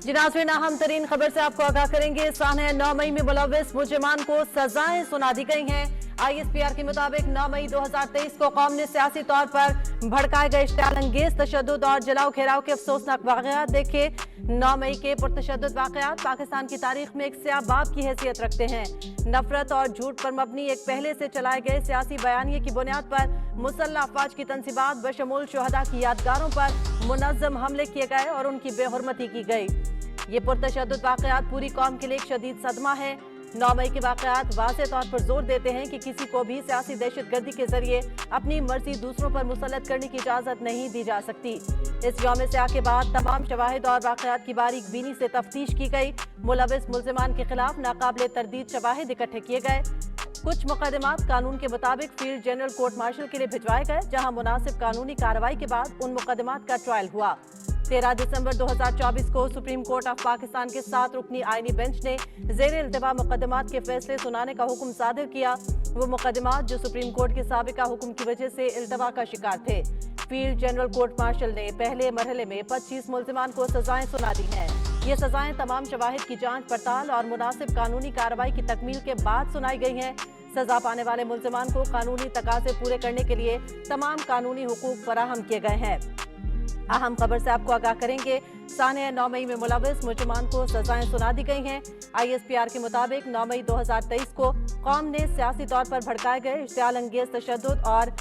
जी नाज़रीन, अहम तरीन खबर से आपको आगाह करेंगे। सानह 9 मई में मुलव्विस मुजरिमान को सजाएं सुना दी गई हैं। ISPR के मुताबिक 9 मई 2023 को कौम ने सियासी तौर पर भड़काए गए इश्तियाल अंगेज तशद्दुद और जलाओ घेराव के अफसोसनाक वाक़यात देखे। 9 मई के पुरतशद्दुद वाक़यात पाकिस्तान की तारीख में एक स्याह बाब की हैसियत रखते हैं। नफरत और झूठ पर मबनी एक पहले से चलाए गए सियासी बयानिए की बुनियाद पर मुसल्लह अफवाज की तंसीबात बशमूल शुहदा की यादगारों पर मुनज़्ज़म हमले किए गए और उनकी बेहुरमती की गई। ये पुरतशद्दुद वाक़यात पूरी कौम के लिए एक शदीद सदमा है। 9 मई के वाक़यात वाज़े तौर पर जोर देते हैं कि किसी को भी सियासी दहशतगर्दी के जरिए अपनी मर्जी दूसरों पर मुसल्लत करने की इजाज़त नहीं दी जा सकती। इस यौम स्याह के बाद तमाम शवाहिद और वाक़यात की बारीक बीनी से तफ्तीश की गई। मुलव्विस मुल्ज़िमान के खिलाफ नाकाबिले तरदीद शवाहिद इकट्ठे किए गए। कुछ मुकदमात कानून के मुताबिक फील्ड जनरल कोर्ट मार्शल के लिए भिजवाए गए, जहां मुनासिब कानूनी कार्रवाई के बाद उन मुकदमात का ट्रायल हुआ। 13 दिसंबर 2024 को सुप्रीम कोर्ट ऑफ पाकिस्तान के 7 रुकनी आईनी बेंच ने ज़ेरे इल्तिवा मुकदमात के फैसले सुनाने का हुक्म सादिर किया। वो मुकदमात जो सुप्रीम कोर्ट के साबिका हुक्म की वजह से इल्तिवा का शिकार थे। फील्ड जनरल कोर्ट मार्शल ने पहले मरहले में 25 मुल्ज़िमान को सजाएं सुना दी हैं। ये सजाएं तमाम शवाहिद की जांच पड़ताल और मुनासिब कानूनी कार्रवाई की तकमील के बाद सुनाई गई हैं। सजा पाने वाले मुल्ज़िमान को कानूनी तकाज़े पूरे करने के लिए तमाम कानूनी हुकूक फराहम किए गए हैं। अहम खबर से आपको आगाह करेंगे। सानह 9 मई में मुलव्विस मुजरिमान को सजाएं सुना दी गई हैं। ISPR के मुताबिक 9 मई 2023 को कौम ने सियासी तौर पर भड़काए गए इश्तियाल अंगेज तशद्दुद और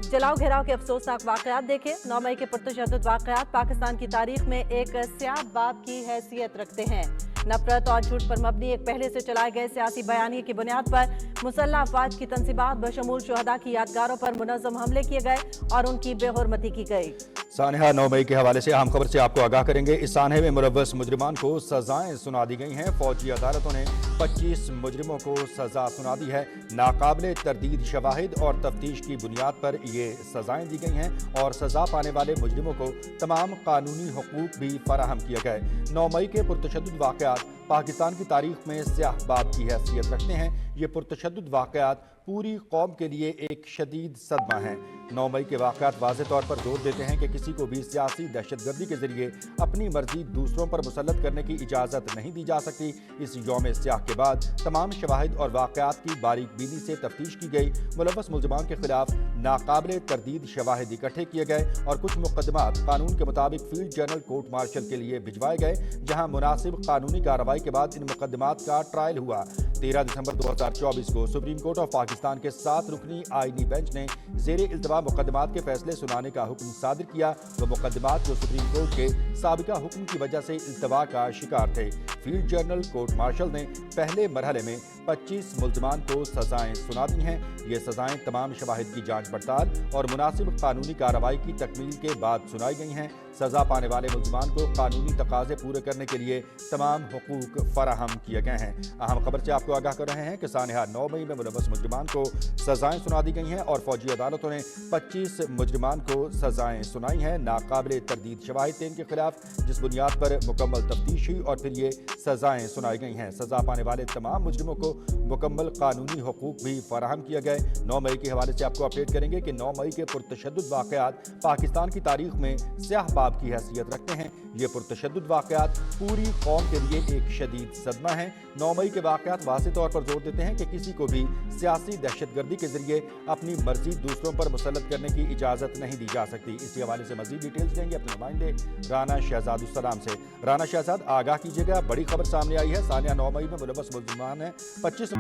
जलाओ घेराव के अफसोसनाक वाक़यात देखे। 9 मई के पुरतशद्दुद वाक़यात पाकिस्तान की तारीख में एक स्याह बाब की हैसियत रखते हैं। नफरत और झूठ पर मबनी एक पहले से चलाए गए सियासी बयानिए की बुनियाद पर मुसल्लह अफवाज की तंसीबात बशमूल शुहदा की यादगारों पर मुनज़्ज़म हमले किए गए और उनकी बेहुरमती की गई। सानहा 9 मई के हवाले से अहम खबर से आपको आगाह करेंगे। इस सानहे में मुलव्विस मुजरिमान को सजाएं सुना दी गई हैं। फौजी अदालतों ने 25 मुजरिमों को सजा सुना दी है। नाकाबिले तरदीद शवाहिद और तफ्तीश की बुनियाद पर ये सजाएं दी गई हैं और सजा पाने वाले मुजरिमों को तमाम कानूनी हुकूक भी फराहम किए गए। 9 मई के पुरतशद्दुद वाक़यात पाकिस्तान की तारीख में स्याह बाब की हैसियत रखते हैं। ये पुरतशद्दुद वाक़यात पूरी कौम के लिए एक शदीद सदमा है। 9 मई के वाक़यात वाज़े तौर पर जोर देते हैं कि किसी को भी सियासी दहशतगर्दी के जरिए अपनी मर्जी दूसरों पर मुसल्लत करने की इजाज़त नहीं दी जा सकती। इस यौम स्याह के बाद तमाम शवाहिद और वाक़यात की बारीक बीनी से तफ्तीश की गई। मुलव्विस मुल्ज़िमान के खिलाफ नाकाबिले तरदीद शवाहिद इकट्ठे किए गए और कुछ मुकदमात कानून के मुताबिक फील्ड जनरल कोर्ट मार्शल के लिए भिजवाए गए, जहाँ मुनासिब कानूनी कार्रवाई के बाद इन मुकदमात का ट्रायल हुआ। 13 दिसंबर 2024 को सुप्रीम कोर्ट ऑफ पाकिस्तान के 7 रुकनी आईनी बेंच ने ज़ेरे इल्तिवा मुकदमात के फैसले सुनाने का हुक्म सादिर किया। वो मुकदमात जो सुप्रीम कोर्ट के साबिका हुक्म की वजह से इल्तिवा का शिकार थे। फील्ड जनरल कोर्ट मार्शल ने पहले मरहले में 25 मुल्ज़िमान को सजाएं सुना दी हैं। ये सजाएं तमाम शवाहिद की जांच पड़ताल और मुनासिब कानूनी कार्रवाई की तकमील के बाद सुनाई गई हैं। सजा पाने वाले मुल्ज़िमान को कानूनी तकाज़े पूरे करने के लिए तमाम हुकूक फराहम किए गए हैं। अहम खबर से आपको आगाह कर रहे हैं कि सानहा 9 मई में मुलव्विस मुजरिमान को सजाएं सुना दी गई हैं और फौजी अदालतों ने 25 मुजरिमान को सजाएं सुनाई हैं। नाकाबिले तरदीद शवाहिद थे इनके खिलाफ, जिस बुनियाद पर मुकम्मल तफ्तीश हुई और फिर ये सजाएं सुनाई गई हैं। सजा पाने वाले तमाम मुजरिमों को मुकम्मल कानूनी हुकूक भी फराहम किया गए। 9 मई के हवाले से आपको अपडेट करेंगे कि 9 मई के पुरतशद्दुद वाक़यात पाकिस्तान की तारीख में स्याह बाब की हैसियत रखते हैं। ये पुरतशद्दुद वाक़यात पूरी कौम के लिए एक शदीद सदमा है। 9 मई के वाक़यात वाज़े तौर पर जोर देते हैं कि किसी को भी सियासी दहशतगर्दी के जरिए अपनी मर्जी दूसरों पर मुसल्लत करने की इजाज़त नहीं दी जा सकती। इसी हवाले से मज़ीद डिटेल्स देंगे अपने नुमाइंदे राना शहजाद उस्सलाम से। राना शहजाद, आगाह कीजिएगा, बड़ी खबर सामने आई है। सानहा 9 मई में मुलव्विस मुल्ज़िमान हैं 25